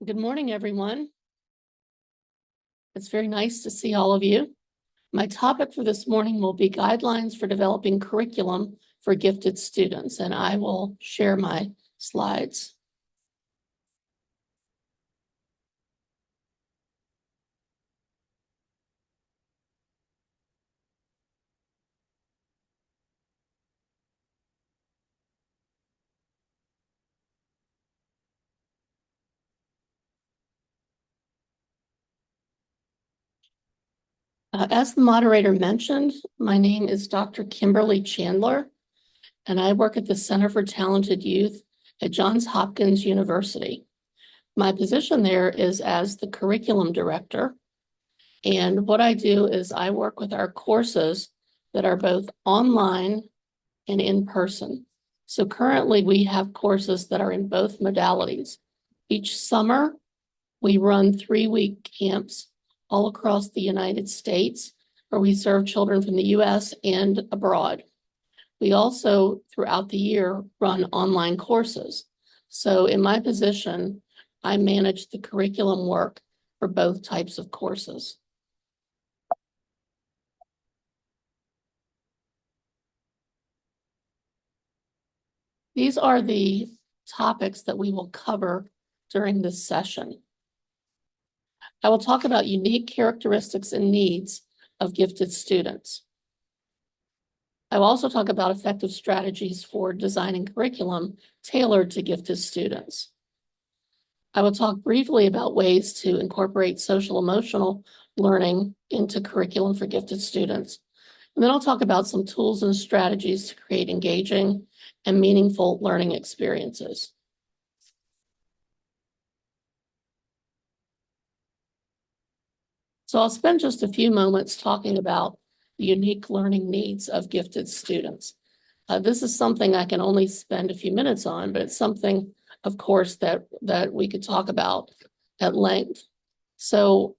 Good morning, everyone. It's very nice to see all of you. My topic for this morning will be guidelines for developing curriculum for gifted students, and I will share my slides. As the moderator mentioned, my name is Dr. Kimberley Chandler, and I work at the Center for Talented Youth at Johns Hopkins University. My position there is as the curriculum director. And what I do is I work with our courses that are both online and in person. So currently we have courses that are in both modalities. Each summer, we run 3-week camps all across the United States, where we serve children from the US and abroad. We also, throughout the year, run online courses. So in my position, I manage the curriculum work for both types of courses. These are the topics that we will cover during this session. I will talk about unique characteristics and needs of gifted students. I will also talk about effective strategies for designing curriculum tailored to gifted students. I will talk briefly about ways to incorporate social emotional learning into curriculum for gifted students. And then I'll talk about some tools and strategies to create engaging and meaningful learning experiences. So I'll spend just a few moments talking about the unique learning needs of gifted students. This is something I can only spend a few minutes on, but it's something, of course, that we could talk about at length. So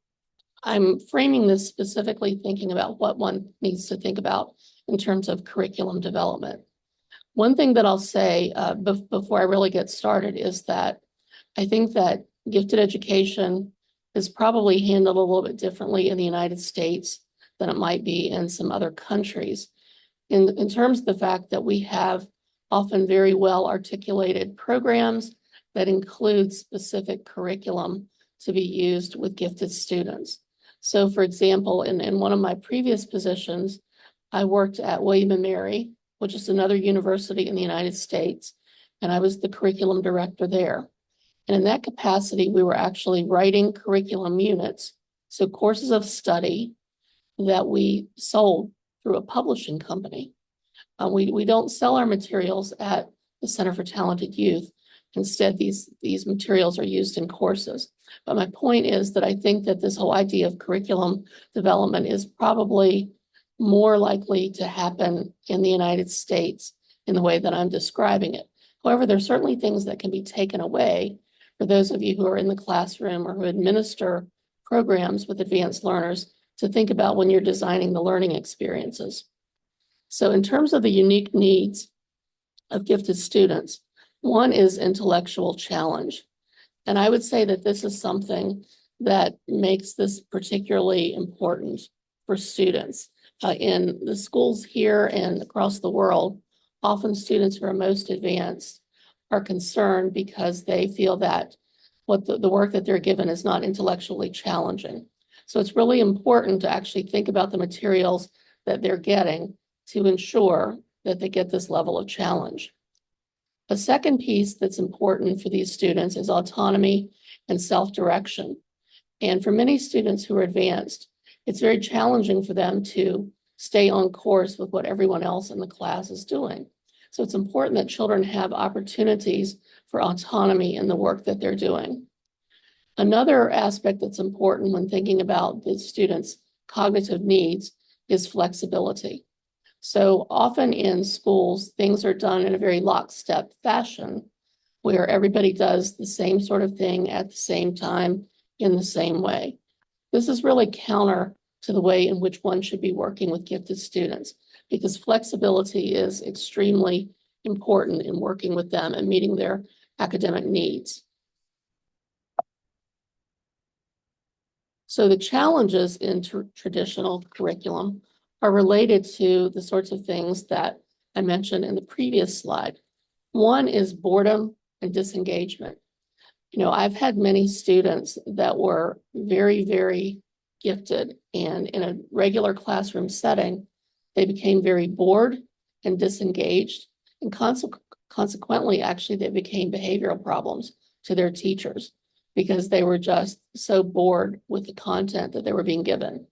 I'm framing this specifically thinking about what one needs to think about in terms of curriculum development. One thing that I'll say before I really get started is that I think that gifted education is probably handled a little bit differently in the United States than it might be in some other countries. In terms of the fact that we have often very well articulated programs that include specific curriculum to be used with gifted students. So for example, in one of my previous positions, I worked at William & Mary, which is another university in the United States, and I was the curriculum director there. And in that capacity, we were actually writing curriculum units, so courses of study that we sold through a publishing company. We don't sell our materials at the Center for Talented Youth. Instead, these materials are used in courses. But my point is that I think that this whole idea of curriculum development is probably more likely to happen in the United States in the way that I'm describing it. However, there are certainly things that can be taken away for those of you who are in the classroom or who administer programs with advanced learners to think about when you're designing the learning experiences. So in terms of the unique needs of gifted students, one is intellectual challenge. And I would say that this is something that makes this particularly important for students. In the schools here and across the world, often students who are most advanced are concerned because they feel that what the work that they're given is not intellectually challenging. So it's really important to actually think about the materials that they're getting to ensure that they get this level of challenge. A second piece that's important for these students is autonomy and self-direction. And for many students who are advanced, it's very challenging for them to stay on course with what everyone else in the class is doing. So it's important that children have opportunities for autonomy in the work that they're doing. Another aspect that's important when thinking about the students' cognitive needs is flexibility. So often in schools, things are done in a very lockstep fashion where everybody does the same sort of thing at the same time in the same way. This is really counter to the way in which one should be working with gifted students, because flexibility is extremely important in working with them and meeting their academic needs. So the challenges in traditional curriculum are related to the sorts of things that I mentioned in the previous slide. One is boredom and disengagement. You know, I've had many students that were very, very gifted, and in a regular classroom setting, they became very bored and disengaged, and consequently, actually, they became behavioral problems to their teachers because they were just so bored with the content that they were being given.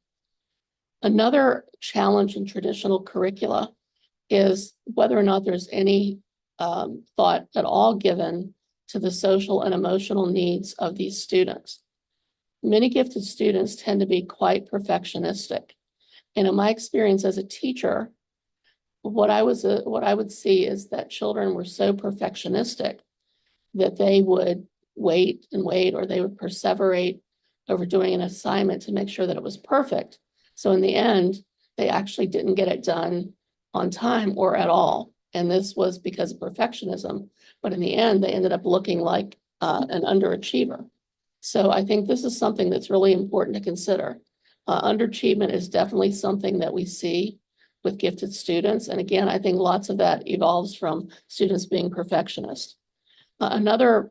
Another challenge in traditional curricula is whether or not there's any thought at all given to the social and emotional needs of these students. Many gifted students tend to be quite perfectionistic. And in my experience as a teacher, what I would see is that children were so perfectionistic that they would wait and wait, or they would perseverate over doing an assignment to make sure that it was perfect. So in the end, they actually didn't get it done on time or at all. And this was because of perfectionism. But in the end, they ended up looking like an underachiever. So I think this is something that's really important to consider. Underachievement is definitely something that we see with gifted students. And again, I think lots of that evolves from students being perfectionists. Another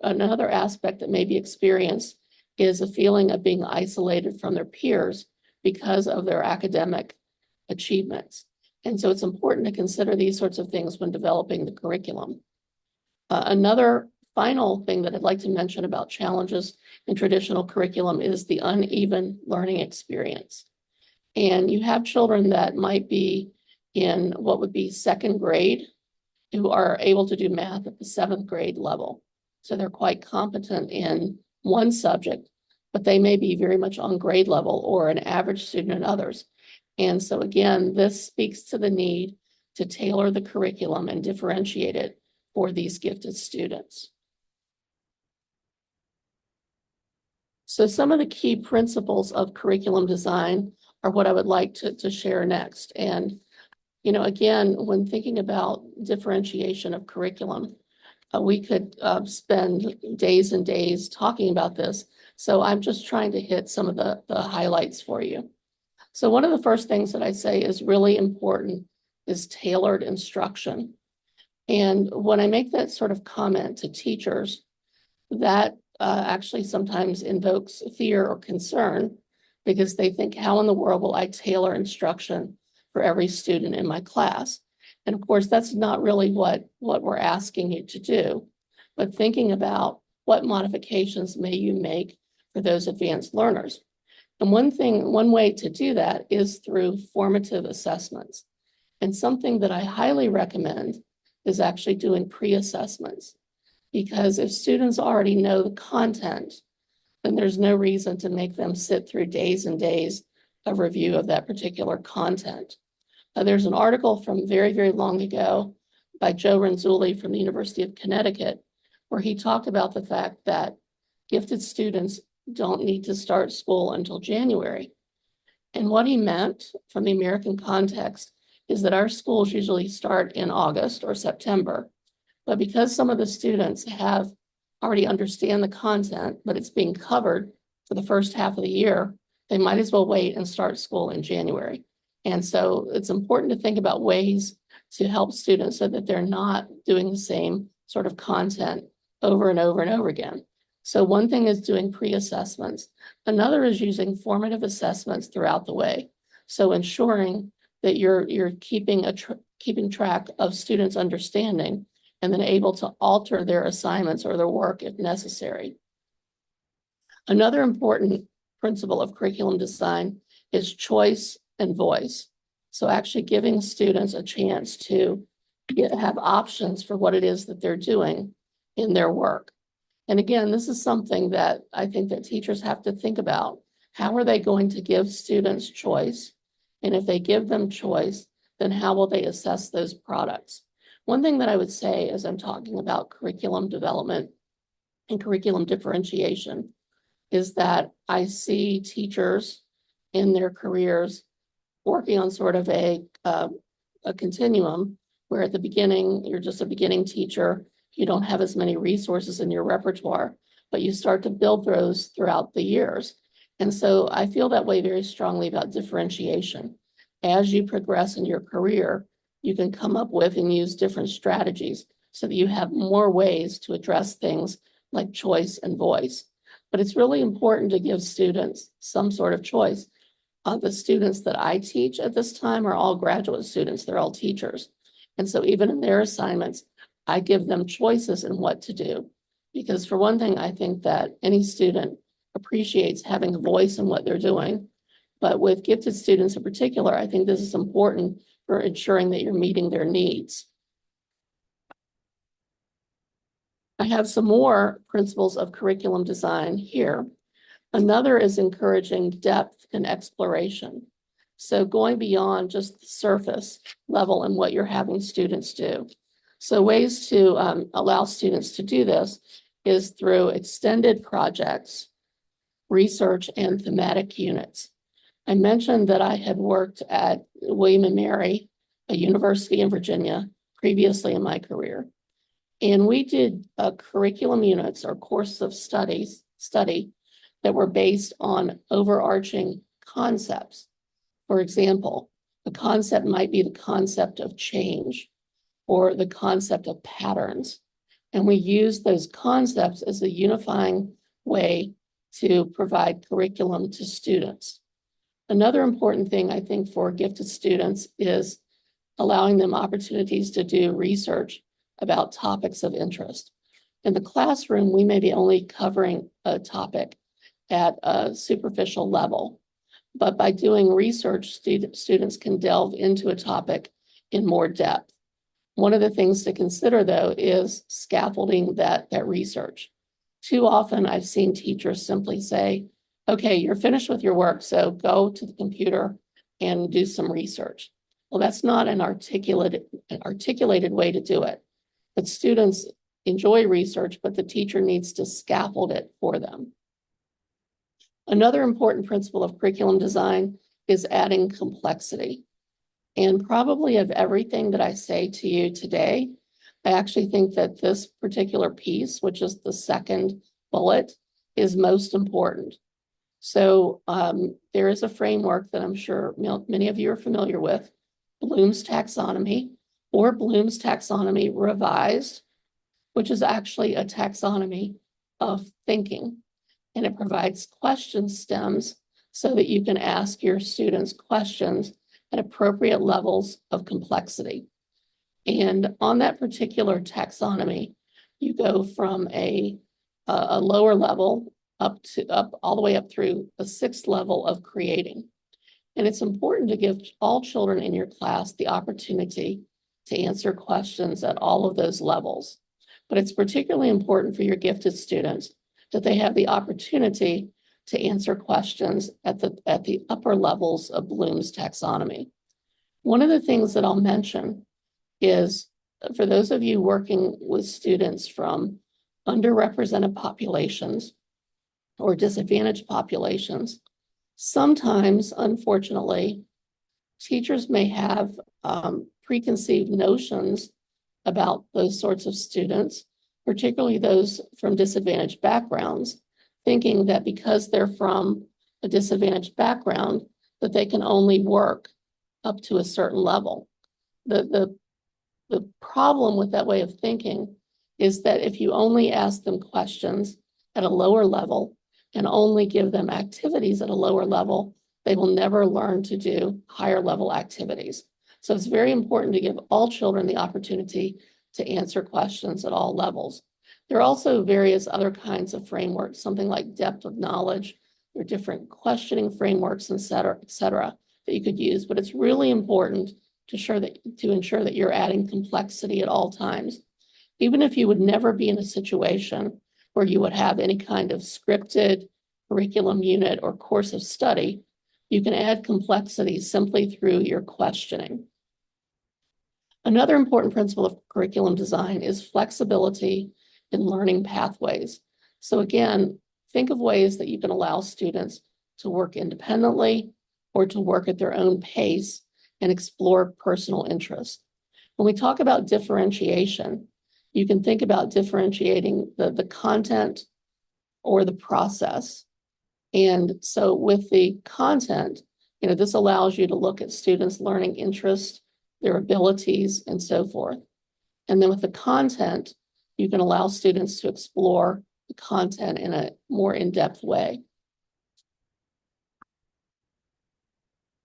aspect that may be experienced is a feeling of being isolated from their peers because of their academic achievements. And so it's important to consider these sorts of things when developing the curriculum. Another final thing that I'd like to mention about challenges in traditional curriculum is the uneven learning experience. And you have children that might be in what would be second grade who are able to do math at the seventh grade level. So they're quite competent in one subject, but they may be very much on grade level or an average student in others. And so again, this speaks to the need to tailor the curriculum and differentiate it for these gifted students. So some of the key principles of curriculum design are what I would like to share next. And, you know, again, when thinking about differentiation of curriculum, we could spend days and days talking about this. So I'm just trying to hit some of the highlights for you. So one of the first things that I say is really important is tailored instruction. And when I make that sort of comment to teachers, that actually sometimes invokes fear or concern because they think, how in the world will I tailor instruction for every student in my class? And of course, that's not really what we're asking you to do, but thinking about what modifications may you make for those advanced learners. And one way to do that is through formative assessments. And something that I highly recommend is actually doing pre-assessments. Because if students already know the content, then there's no reason to make them sit through days and days of review of that particular content. There's an article from very, very long ago by Joe Renzulli from the University of Connecticut, where he talked about the fact that gifted students don't need to start school until January. And what he meant from the American context is that our schools usually start in August or September. But because some of the students have already understand the content, but it's being covered for the first half of the year, they might as well wait and start school in January. And so it's important to think about ways to help students so that they're not doing the same sort of content over and over and over again. So one thing is doing pre-assessments. Another is using formative assessments throughout the way. So ensuring that you're keeping track of students' understanding and then able to alter their assignments or their work if necessary. Another important principle of curriculum design is choice and voice. So actually giving students a chance to have options for what it is that they're doing in their work. And again, this is something that I think that teachers have to think about. How are they going to give students choice? And if they give them choice, then how will they assess those products? One thing that I would say as I'm talking about curriculum development and curriculum differentiation is that I see teachers in their careers working on sort of a continuum where at the beginning, you're just a beginning teacher. You don't have as many resources in your repertoire, but you start to build those throughout the years. And so I feel that way very strongly about differentiation. As you progress in your career, you can come up with and use different strategies so that you have more ways to address things like choice and voice. But it's really important to give students some sort of choice. The students that I teach at this time are all graduate students. They're all teachers. And so even in their assignments, I give them choices in what to do. Because for one thing, I think that any student appreciates having a voice in what they're doing. But with gifted students in particular, I think this is important for ensuring that you're meeting their needs. I have some more principles of curriculum design here. Another is encouraging depth and exploration. So going beyond just the surface level and what you're having students do. So ways to allow students to do this is through extended projects, research, and thematic units. I mentioned that I had worked at William and Mary, a university in Virginia, previously in my career. And we did curriculum units or course of study that were based on overarching concepts. For example, the concept might be the concept of change or the concept of patterns. And we use those concepts as a unifying way to provide curriculum to students. Another important thing I think for gifted students is allowing them opportunities to do research about topics of interest. In the classroom, we may be only covering a topic at a superficial level, but by doing research, students can delve into a topic in more depth. One of the things to consider, though, is scaffolding that research. Too often, I've seen teachers simply say, okay, you're finished with your work, so go to the computer and do some research. Well, that's not an articulated way to do it. But students enjoy research, but the teacher needs to scaffold it for them. Another important principle of curriculum design is adding complexity. And probably of everything that I say to you today, I actually think that this particular piece, which is the second bullet, is most important. So there is a framework that I'm sure many of you are familiar with, Bloom's taxonomy, or Bloom's taxonomy revised, which is actually a taxonomy of thinking. And it provides question stems so that you can ask your students questions at appropriate levels of complexity. And on that particular taxonomy, you go from a lower level up all the way up through a sixth level of creating. And it's important to give all children in your class the opportunity to answer questions at all of those levels. But it's particularly important for your gifted students that they have the opportunity to answer questions at the upper levels of Bloom's taxonomy. One of the things that I'll mention is for those of you working with students from underrepresented populations or disadvantaged populations, sometimes, unfortunately, teachers may have preconceived notions about those sorts of students, particularly those from disadvantaged backgrounds, thinking that because they're from a disadvantaged background, that they can only work up to a certain level. The problem with that way of thinking is that if you only ask them questions at a lower level and only give them activities at a lower level, they will never learn to do higher level activities. So it's very important to give all children the opportunity to answer questions at all levels. There are also various other kinds of frameworks, something like depth of knowledge. There are different questioning frameworks, et cetera, that you could use, but it's really important to ensure that you're adding complexity at all times. Even if you would never be in a situation where you would have any kind of scripted curriculum unit or course of study, you can add complexity simply through your questioning. Another important principle of curriculum design is flexibility in learning pathways. So again, think of ways that you can allow students to work independently or to work at their own pace and explore personal interests. When we talk about differentiation, you can think about differentiating the content or the process. And so with the content, this allows you to look at students' learning interests, their abilities, and so forth. And then with the content, you can allow students to explore the content in a more in-depth way.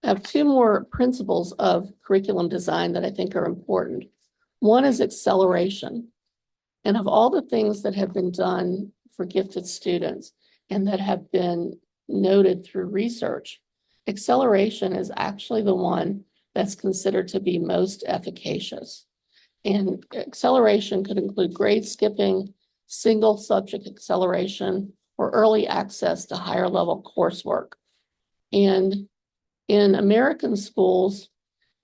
I have two more principles of curriculum design that I think are important. One is acceleration. And of all the things that have been done for gifted students and that have been noted through research, acceleration is actually the one that's considered to be most efficacious. And acceleration could include grade skipping, single subject acceleration, or early access to higher level coursework. And in American schools,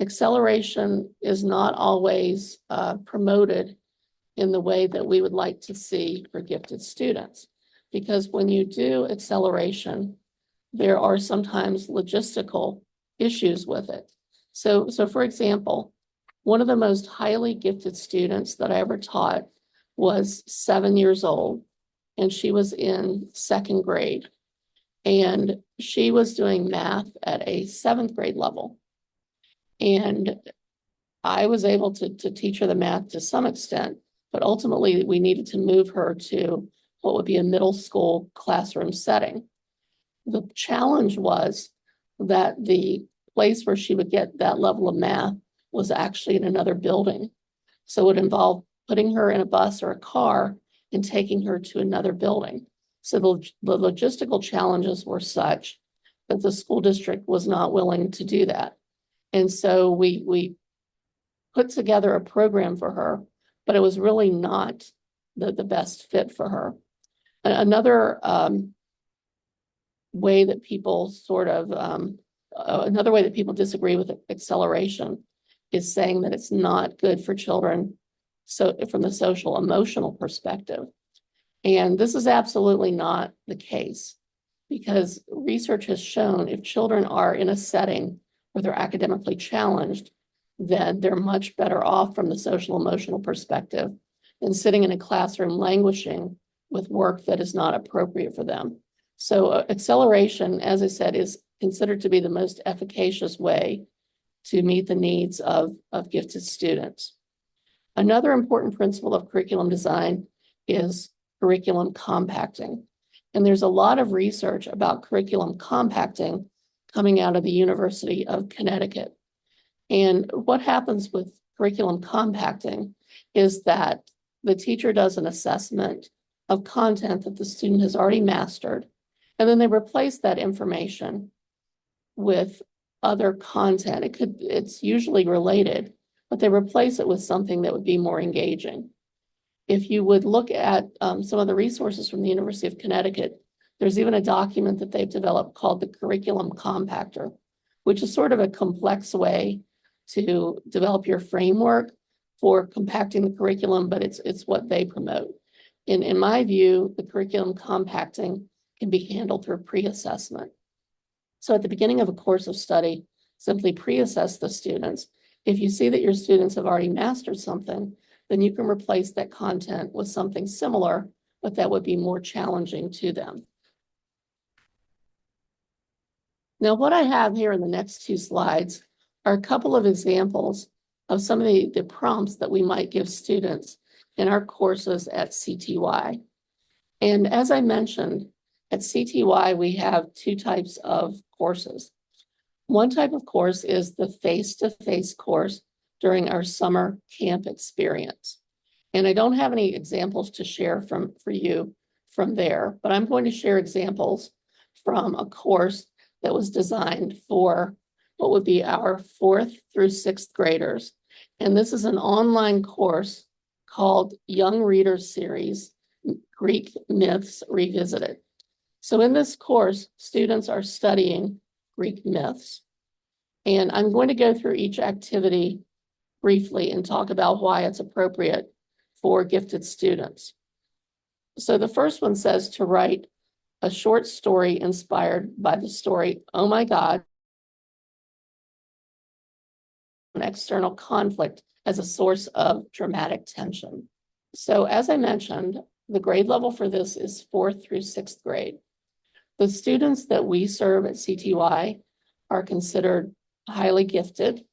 acceleration is not always promoted in the way that we would like to see for gifted students. Because when you do acceleration, there are sometimes logistical issues with it. So for example, one of the most highly gifted students that I ever taught was 7 years old, and she was in second grade. And she was doing math at a 7th grade level. And I was able to teach her the math to some extent, but ultimately we needed to move her to what would be a middle school classroom setting. The challenge was that the place where she would get that level of math was actually in another building. So it would involve putting her in a bus or a car and taking her to another building. So the logistical challenges were such that the school district was not willing to do that. And so we put together a program for her, but it was really not the best fit for her. Another way that people another way that people disagree with acceleration is saying that it's not good for children, so from the social emotional perspective. And this is absolutely not the case, because research has shown if children are in a setting where they're academically challenged, then they're much better off from the social emotional perspective than sitting in a classroom languishing with work that is not appropriate for them. So acceleration, as I said, is considered to be the most efficacious way to meet the needs of gifted students. Another important principle of curriculum design is curriculum compacting. And there's a lot of research about curriculum compacting coming out of the University of Connecticut. And what happens with curriculum compacting is that the teacher does an assessment of content that the student has already mastered, and then they replace that information with other content. It's usually related, but they replace it with something that would be more engaging. If you would look at some of the resources from the University of Connecticut, there's even a document that they've developed called the Curriculum Compactor, which is sort of a complex way to develop your framework for compacting the curriculum, but it's what they promote. In my view, the curriculum compacting can be handled through pre-assessment. So at the beginning of a course of study, simply pre-assess the students. If you see that your students have already mastered something, then you can replace that content with something similar, but that would be more challenging to them. Now, what I have here in the next 2 slides are a couple of examples of some of the prompts that we might give students in our courses at CTY. And as I mentioned, at CTY, we have 2 types of courses. One type of course is the face-to-face course during our summer camp experience. And I don't have any examples to share for you from there, but I'm going to share examples from a course that was designed for what would be our 4th through 6th graders. And this is an online course called Young Readers Series, Greek Myths Revisited. So in this course, students are studying Greek myths. And I'm going to go through each activity briefly and talk about why it's appropriate for gifted students. So the first one says to write a short story inspired by the story, Oh My God, an external conflict as a source of dramatic tension. So as I mentioned, the grade level for this is 4th through 6th grade. The students that we serve at CTY are considered highly gifted,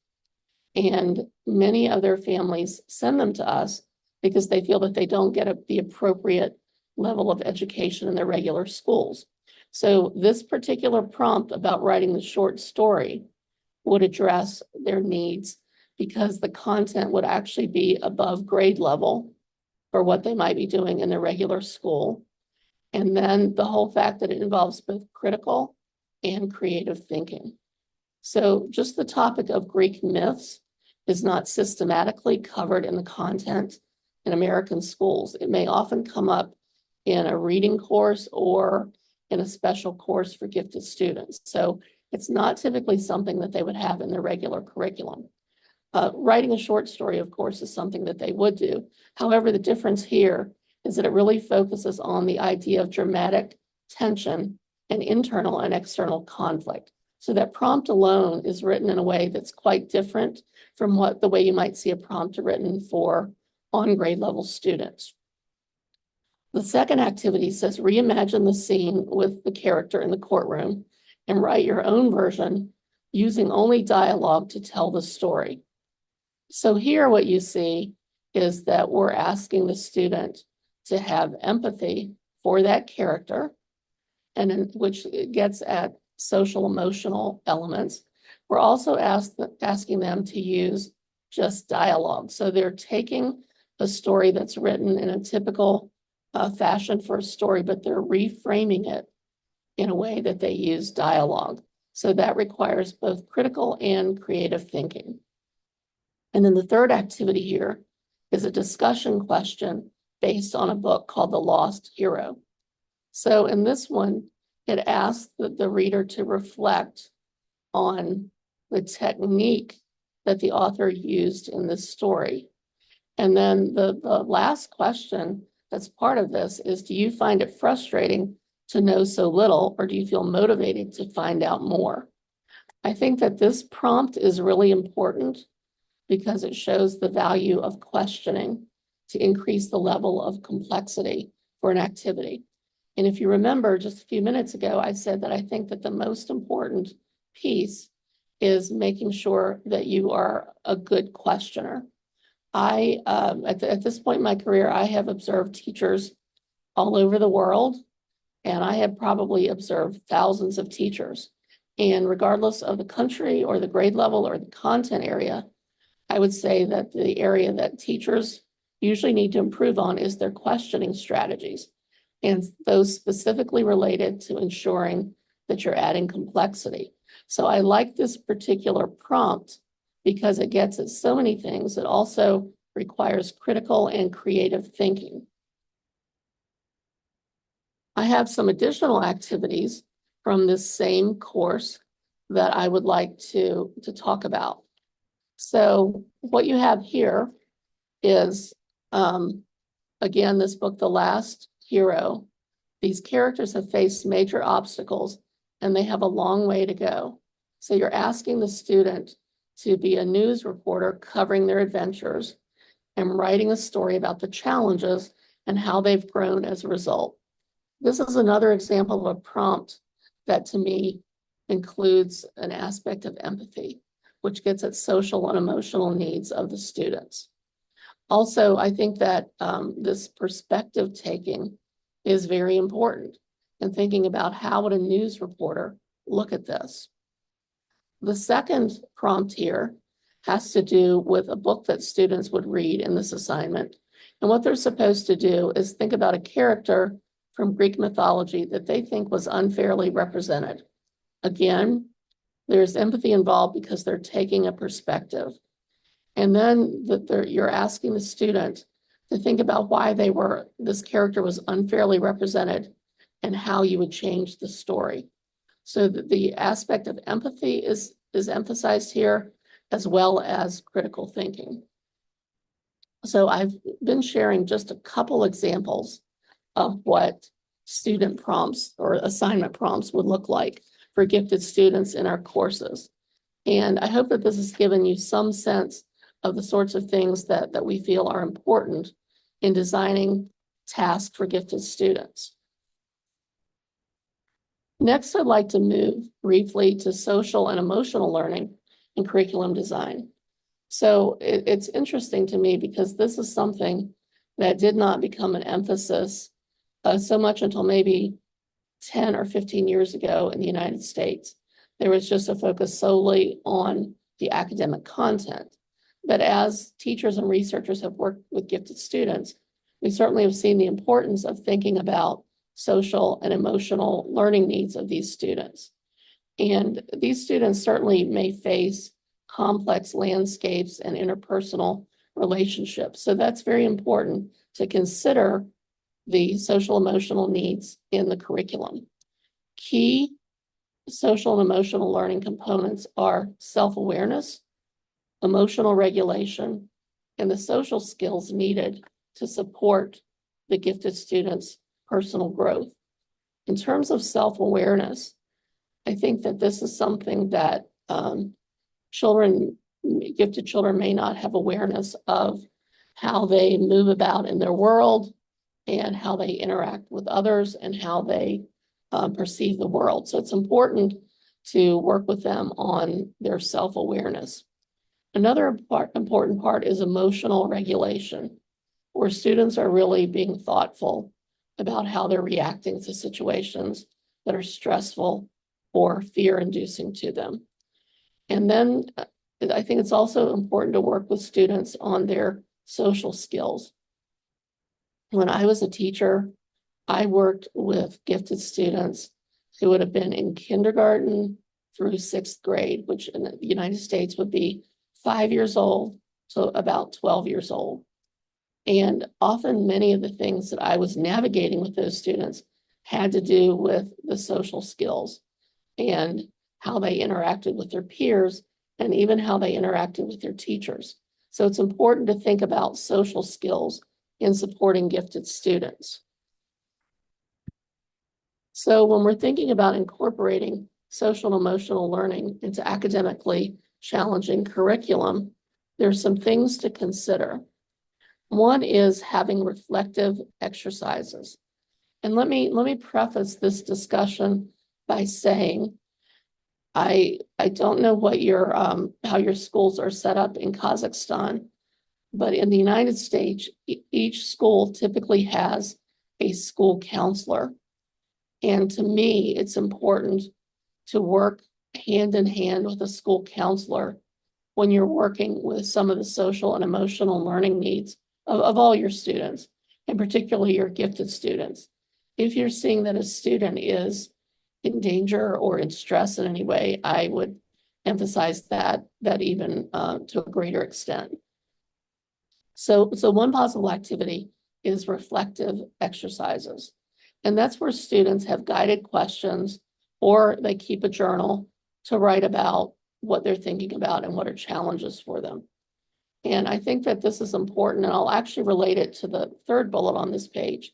and many of their families send them to us because they feel that they don't get the appropriate level of education in their regular schools. So this particular prompt about writing the short story would address their needs because the content would actually be above grade level for what they might be doing in their regular school. And then the whole fact that it involves both critical and creative thinking. So just the topic of Greek myths is not systematically covered in the content in American schools. It may often come up in a reading course or in a special course for gifted students. So it's not typically something that they would have in their regular curriculum. Writing a short story, of course, is something that they would do. However, the difference here is that it really focuses on the idea of dramatic tension and internal and external conflict. So that prompt alone is written in a way that's quite different from the way you might see a prompt written for on grade level students. The second activity says reimagine the scene with the character in the courtroom and write your own version using only dialogue to tell the story. So here what you see is that we're asking the student to have empathy for that character, and which gets at social emotional elements. We're also asking them to use just dialogue. So they're taking a story that's written in a typical fashion for a story, but they're reframing it in a way that they use dialogue. So that requires both critical and creative thinking. And then the third activity here is a discussion question based on a book called The Lost Hero. So in this one, it asks the reader to reflect on the technique that the author used in this story. And then the last question that's part of this is, do you find it frustrating to know so little, or do you feel motivated to find out more? I think that this prompt is really important because it shows the value of questioning to increase the level of complexity for an activity. And if you remember just a few minutes ago, I said that I think that the most important piece is making sure that you are a good questioner. At this point in my career, I have observed teachers all over the world, and I have probably observed thousands of teachers. And regardless of the country or the grade level or the content area, I would say that the area that teachers usually need to improve on is their questioning strategies, and those specifically related to ensuring that you're adding complexity. So I like this particular prompt because it gets at so many things. It also requires critical and creative thinking. I have some additional activities from this same course that I would like to talk about. So what you have here is, again, this book, The Last Hero. These characters have faced major obstacles and they have a long way to go. So you're asking the student to be a news reporter covering their adventures and writing a story about the challenges and how they've grown as a result. This is another example of a prompt that to me includes an aspect of empathy, which gets at social and emotional needs of the students. Also, I think that this perspective taking is very important in thinking about how would a news reporter look at this. The second prompt here has to do with a book that students would read in this assignment. And what they're supposed to do is think about a character from Greek mythology that they think was unfairly represented. Again, there's empathy involved because they're taking a perspective. And then you're asking the student to think about why this character was unfairly represented and how you would change the story. So the aspect of empathy is emphasized here, as well as critical thinking. So I've been sharing just a couple examples of what student prompts or assignment prompts would look like for gifted students in our courses. And I hope that this has given you some sense of the sorts of things that we feel are important in designing tasks for gifted students. Next, I'd like to move briefly to social and emotional learning and curriculum design. So it's interesting to me because this is something that did not become an emphasis so much until maybe 10 or 15 years ago in the United States. There was just a focus solely on the academic content. But as teachers and researchers have worked with gifted students, we certainly have seen the importance of thinking about social and emotional learning needs of these students. And these students certainly may face complex landscapes and interpersonal relationships. So that's very important to consider the social emotional needs in the curriculum. Key social and emotional learning components are self-awareness, emotional regulation, and the social skills needed to support the gifted students' personal growth. In terms of self-awareness, I think that this is something that gifted children may not have awareness of how they move about in their world and how they interact with others and how they perceive the world. So it's important to work with them on their self-awareness. Another important part is emotional regulation, where students are really being thoughtful about how they're reacting to situations that are stressful or fear-inducing to them. And then I think it's also important to work with students on their social skills. When I was a teacher, I worked with gifted students who would have been in kindergarten through 6th grade, which in the United States would be 5 years old to about 12 years old. And often many of the things that I was navigating with those students had to do with the social skills and how they interacted with their peers and even how they interacted with their teachers. So it's important to think about social skills in supporting gifted students. So when we're thinking about incorporating social and emotional learning into academically challenging curriculum, there's some things to consider. One is having reflective exercises. And let me preface this discussion by saying, I don't know what how your schools are set up in Kazakhstan, but in the United States, each school typically has a school counselor. And to me, it's important to work hand in hand with a school counselor when you're working with some of the social and emotional learning needs of all your students, and particularly your gifted students. If you're seeing that a student is in danger or in stress in any way, I would emphasize that even to a greater extent. So one possible activity is reflective exercises. And that's where students have guided questions or they keep a journal to write about what they're thinking about and what are challenges for them. And I think that this is important, and I'll actually relate it to the third bullet on this page.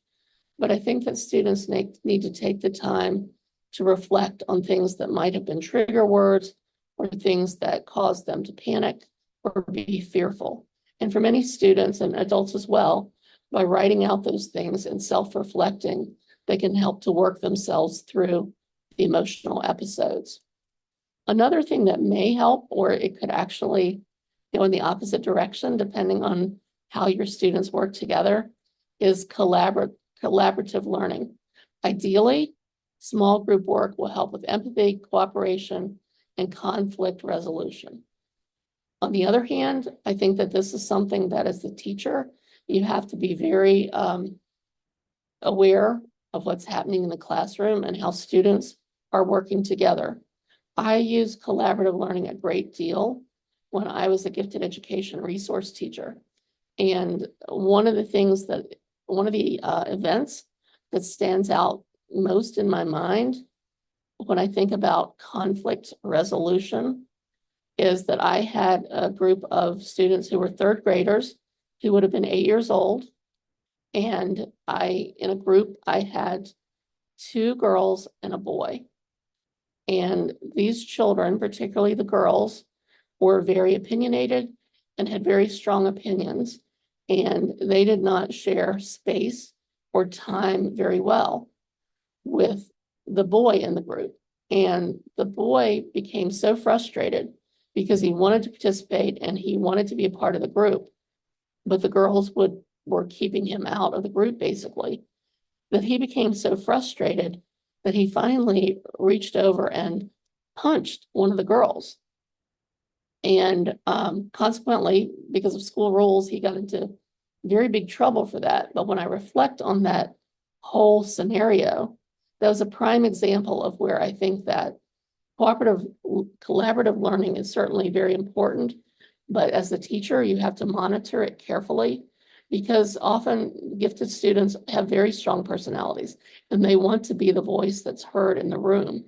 But I think that students need to take the time to reflect on things that might have been trigger words or things that caused them to panic or be fearful. And for many students and adults as well, by writing out those things and self-reflecting, they can help to work themselves through the emotional episodes. Another thing that may help, or it could actually go in the opposite direction, depending on how your students work together, is collaborative learning. Ideally, small group work will help with empathy, cooperation, and conflict resolution. On the other hand, I think that this is something that as the teacher, you have to be very aware of what's happening in the classroom and how students are working together. I use collaborative learning a great deal when I was a gifted education resource teacher. And one of the events that stands out most in my mind when I think about conflict resolution is that I had a group of students who were 3rd graders who would have been 8 years old. And in a group, I had 2 girls and a boy. And these children, particularly the girls, were very opinionated and had very strong opinions. And they did not share space or time very well with the boy in the group. And the boy became so frustrated because he wanted to participate and he wanted to be a part of the group, but the girls were keeping him out of the group basically, that he became so frustrated that he finally reached over and punched one of the girls. And consequently, because of school rules, he got into very big trouble for that. But when I reflect on that whole scenario, that was a prime example of where I think that collaborative learning is certainly very important. But as a teacher, you have to monitor it carefully, because often gifted students have very strong personalities and they want to be the voice that's heard in the room.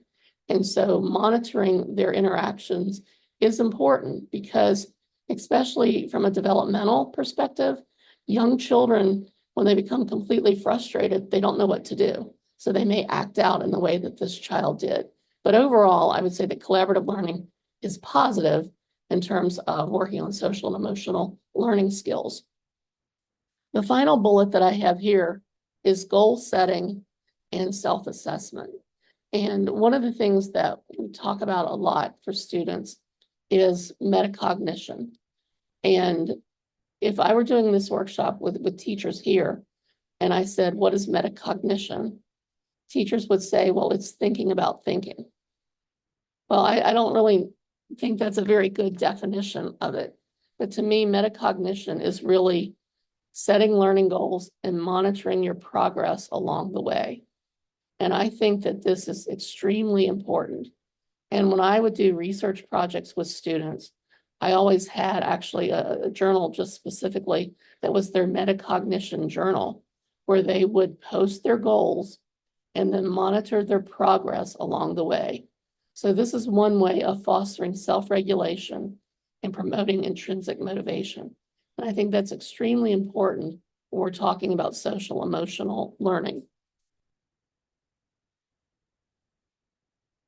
And so monitoring their interactions is important, because especially from a developmental perspective, young children, when they become completely frustrated, they don't know what to do. So they may act out in the way that this child did. But overall, I would say that collaborative learning is positive in terms of working on social and emotional learning skills. The final bullet that I have here is goal setting and self-assessment. And one of the things that we talk about a lot for students is metacognition. And if I were doing this workshop with teachers here, and I said, what is metacognition? Teachers would say, well, it's thinking about thinking. Well, I don't really think that's a very good definition of it. But to me, metacognition is really setting learning goals and monitoring your progress along the way. And I think that this is extremely important. And when I would do research projects with students, I always had actually a journal just specifically that was their metacognition journal, where they would post their goals and then monitor their progress along the way. So this is one way of fostering self-regulation and promoting intrinsic motivation. And I think that's extremely important when we're talking about social emotional learning.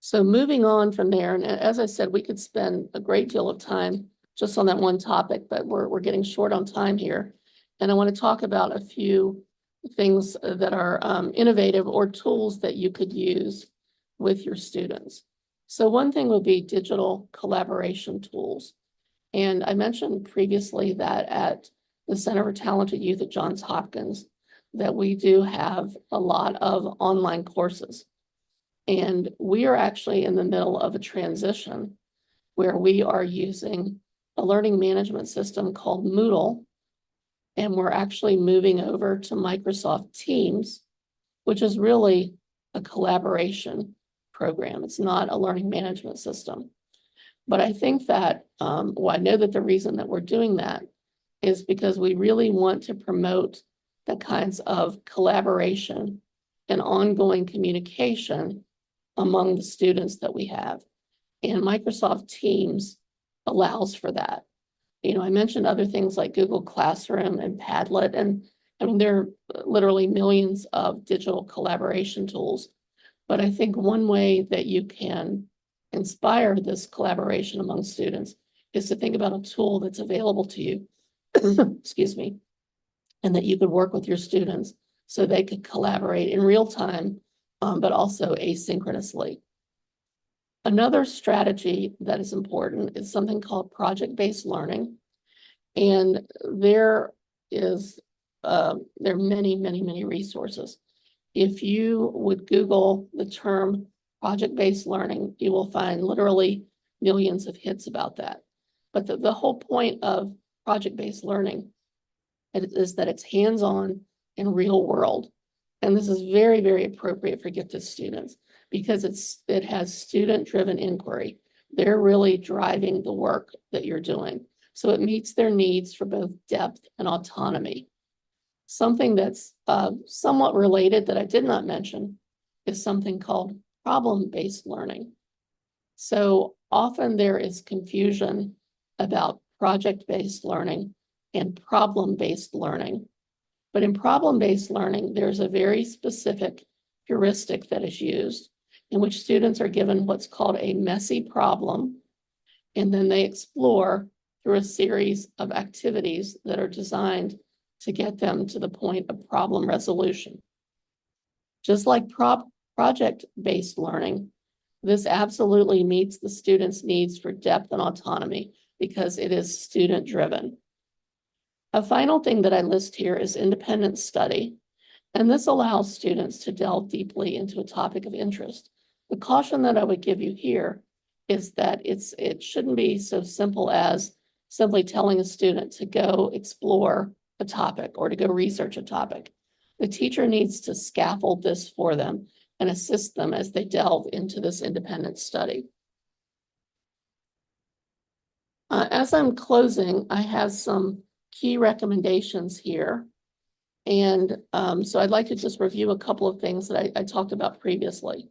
So moving on from there, and as I said, we could spend a great deal of time just on that one topic, but we're getting short on time here. And I want to talk about a few things that are innovative or tools that you could use with your students. So one thing would be digital collaboration tools. And I mentioned previously that at the Center for Talented Youth at Johns Hopkins, that we do have a lot of online courses. And we are actually in the middle of a transition where we are using a learning management system called Moodle. And we're actually moving over to Microsoft Teams, which is really a collaboration program. It's not a learning management system. But I think that, well, I know that the reason that we're doing that is because we really want to promote the kinds of collaboration and ongoing communication among the students that we have. And Microsoft Teams allows for that. You know, I mentioned other things like Google Classroom and Padlet, and I mean, there are literally millions of digital collaboration tools. But I think one way that you can inspire this collaboration among students is to think about a tool that's available to you, excuse me, and that you could work with your students so they could collaborate in real time, but also asynchronously. Another strategy that is important is something called project-based learning. And there are many resources. If you would Google the term project-based learning, you will find literally millions of hits about that. But the whole point of project-based learning is that it's hands-on and real world. And this is very, very appropriate for gifted students because it has student-driven inquiry. They're really driving the work that you're doing. So it meets their needs for both depth and autonomy. Something that's somewhat related that I did not mention is something called problem-based learning. So often there is confusion about project-based learning and problem-based learning. But in problem-based learning, there's a very specific heuristic that is used in which students are given what's called a messy problem, and then they explore through a series of activities that are designed to get them to the point of problem resolution. Just like project-based learning, this absolutely meets the students' needs for depth and autonomy because it is student-driven. A final thing that I list here is independent study, and this allows students to delve deeply into a topic of interest. The caution that I would give you here is that it shouldn't be so simple as simply telling a student to go explore a topic or to go research a topic. The teacher needs to scaffold this for them and assist them as they delve into this independent study. As I'm closing, I have some key recommendations here. And so I'd like to just review a couple of things that I talked about previously.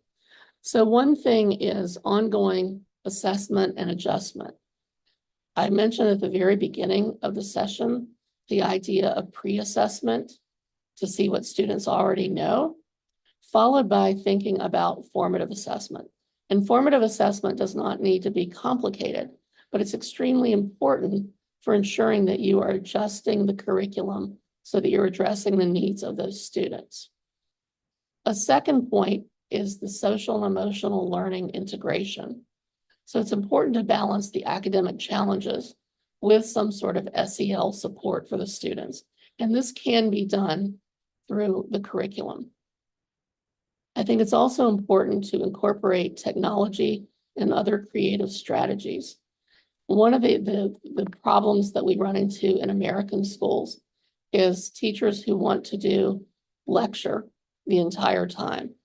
So one thing is ongoing assessment and adjustment. I mentioned at the very beginning of the session, the idea of pre-assessment to see what students already know, followed by thinking about formative assessment. And formative assessment does not need to be complicated, but it's extremely important for ensuring that you are adjusting the curriculum so that you're addressing the needs of those students. A second point is the social and emotional learning integration. So it's important to balance the academic challenges with some sort of SEL support for the students. And this can be done through the curriculum. I think it's also important to incorporate technology and other creative strategies. One of the problems that we run into in American schools is teachers who want to do lecture the entire time.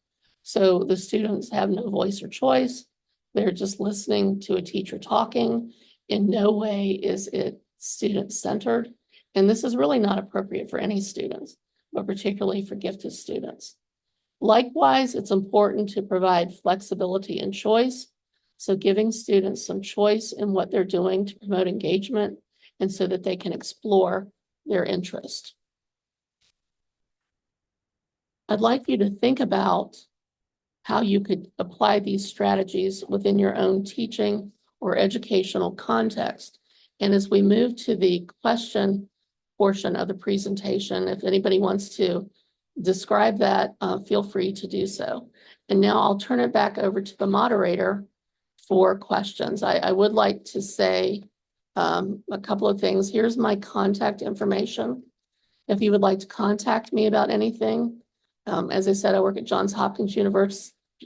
So the students have no voice or choice. They're just listening to a teacher talking. In no way is it student-centered. And this is really not appropriate for any students, but particularly for gifted students. Likewise, it's important to provide flexibility and choice. So giving students some choice in what they're doing to promote engagement and so that they can explore their interest. I'd like you to think about how you could apply these strategies within your own teaching or educational context. And as we move to the question portion of the presentation, if anybody wants to describe that, feel free to do so. And now I'll turn it back over to the moderator for questions. I would like to say a couple of things. Here's my contact information. If you would like to contact me about anything, as I said, I work at Johns Hopkins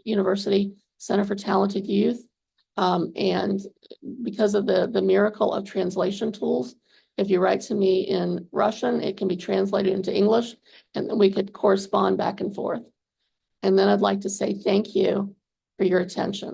University Center for Talented Youth. And because of the miracle of translation tools, if you write to me in Russian, it can be translated into English, and then we could correspond back and forth. And then I'd like to say thank you for your attention.